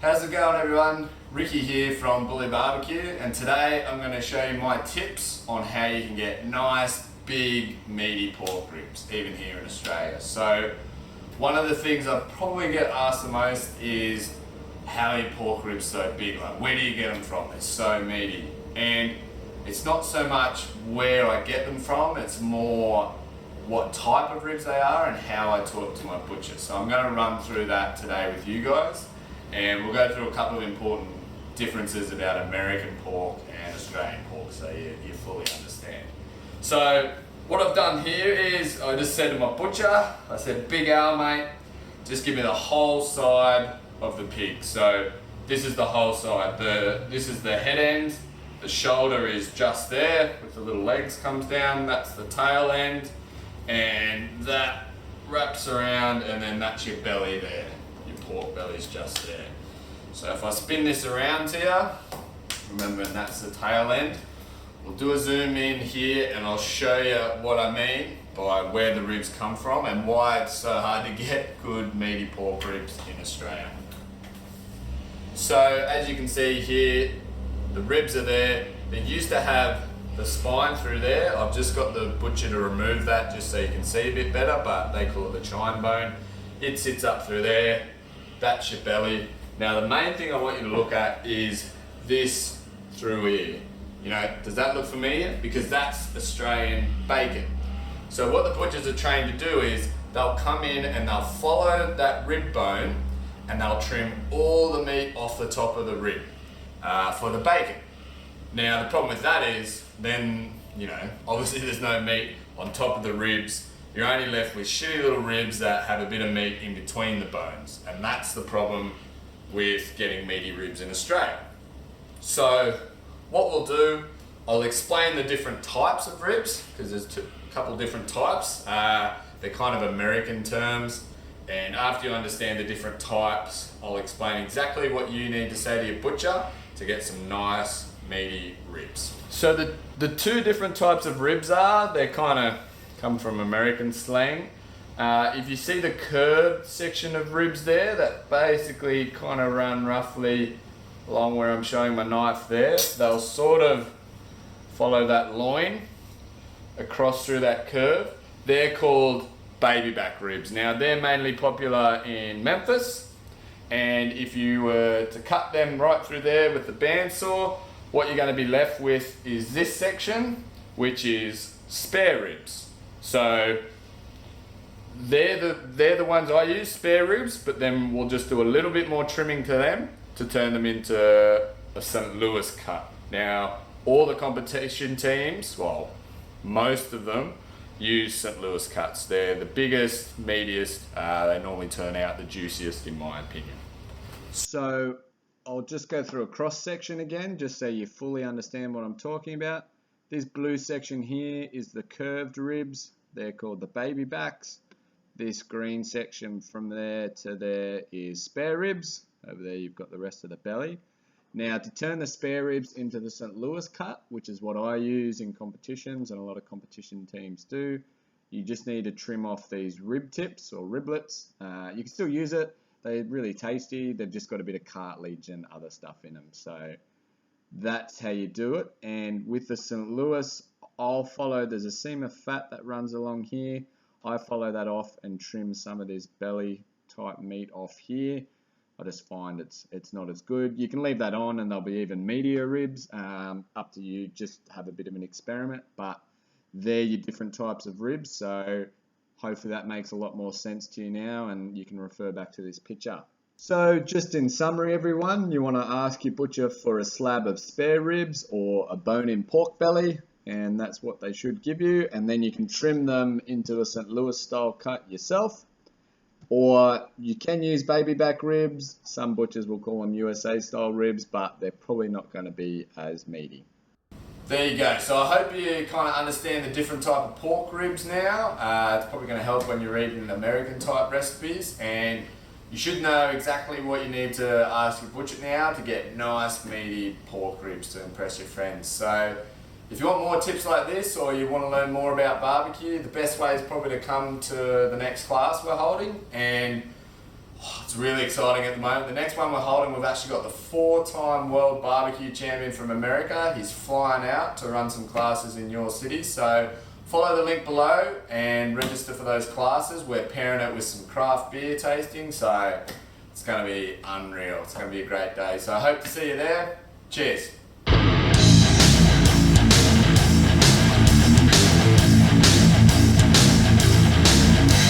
How's it going, everyone? Ricky here from Bully BBQ, and today I'm going to show you my tips on how you can get nice, big, meaty pork ribs, even here in Australia. So, one of the things I probably get asked the most is, how are your pork ribs so big? Like, where do you get them from? They're so meaty. And it's not so much where I get them from, it's more what type of ribs they are and how I talk to my butcher. So I'm going to run through that today with you guys, and we'll go through a couple of important differences about American pork and Australian pork so you fully understand. So what I've done here is I just said to my butcher, I said, "Big Al, mate, just give me the whole side of the pig." So this is the whole side. This is the head end, the shoulder is just there with the little legs comes down, that's the tail end, and that wraps around, and then that's your belly there. Your pork belly's just there. So if I spin this around to you, remembering that's the tail end, we'll do a zoom in here and I'll show you what I mean by where the ribs come from and why it's so hard to get good meaty pork ribs in Australia. So as you can see here, the ribs are there. They used to have the spine through there. I've just got the butcher to remove that just so you can see a bit better, but they call it the chine bone. It sits up through there. That's your belly. Now the main thing I want you to look at is this through here. You know, does that look familiar? Because that's Australian bacon. So what the butchers are trained to do is they'll come in and they'll follow that rib bone and they'll trim all the meat off the top of the rib for the bacon. Now the problem with that is then, you know, obviously there's no meat on top of the ribs. You're only left with shitty little ribs that have a bit of meat in between the bones. And that's the problem with getting meaty ribs in Australia. So what we'll do, I'll explain the different types of ribs, because there's a couple different types. They're kind of American terms. And after you understand the different types, I'll explain exactly what you need to say to your butcher to get some nice meaty ribs. So the two different types of ribs they kind of come from American slang. If you see the curved section of ribs there, that basically kind of run roughly along where I'm showing my knife there, they'll sort of follow that loin across through that curve. They're called baby back ribs. Now they're mainly popular in Memphis, and if you were to cut them right through there with the bandsaw, what you're going to be left with is this section, which is spare ribs. So they're the ones I use, spare ribs, but then we'll just do a little bit more trimming to them to turn them into a St. Louis cut. Now, all the competition teams, well, most of them use St. Louis cuts. They're the biggest, meatiest, they normally turn out the juiciest in my opinion. So I'll just go through a cross section again, just so you fully understand what I'm talking about. This blue section here is the curved ribs. They're called the baby backs. This green section from there to there is spare ribs. Over there you've got the rest of the belly. Now to turn the spare ribs into the St. Louis cut, which is what I use in competitions and a lot of competition teams do, you just need to trim off these rib tips or riblets. You can still use it. They're really tasty. They've just got a bit of cartilage and other stuff in them. So that's how you do it. And with the St. Louis, I'll follow, there's a seam of fat that runs along here. I follow that off and trim some of this belly type meat off here. I just find it's not as good. You can leave that on and there'll be even meatier ribs. Up to you, just have a bit of an experiment. But they're your different types of ribs. So hopefully that makes a lot more sense to you now and you can refer back to this picture. So just in summary, everyone, you want to ask your butcher for a slab of spare ribs or a bone-in pork belly, and that's what they should give you. And then you can trim them into a St. Louis style cut yourself. Or you can use baby back ribs. Some butchers will call them USA style ribs, but they're probably not going to be as meaty. There you go. So I hope you kind of understand the different type of pork ribs now. It's probably going to help when you're eating American type recipes, and you should know exactly what you need to ask your butcher now to get nice meaty pork ribs to impress your friends. So if you want more tips like this, or you want to learn more about barbecue, the best way is probably to come to the next class we're holding, and It's really exciting at the moment. The next one we're holding, we've actually got the 4-time world barbecue champion from America. He's flying out to run some classes in your city. So follow the link below and register for those classes. We're pairing it with some craft beer tasting, so it's going to be unreal. It's going to be a great day. So I hope to see you there. Cheers.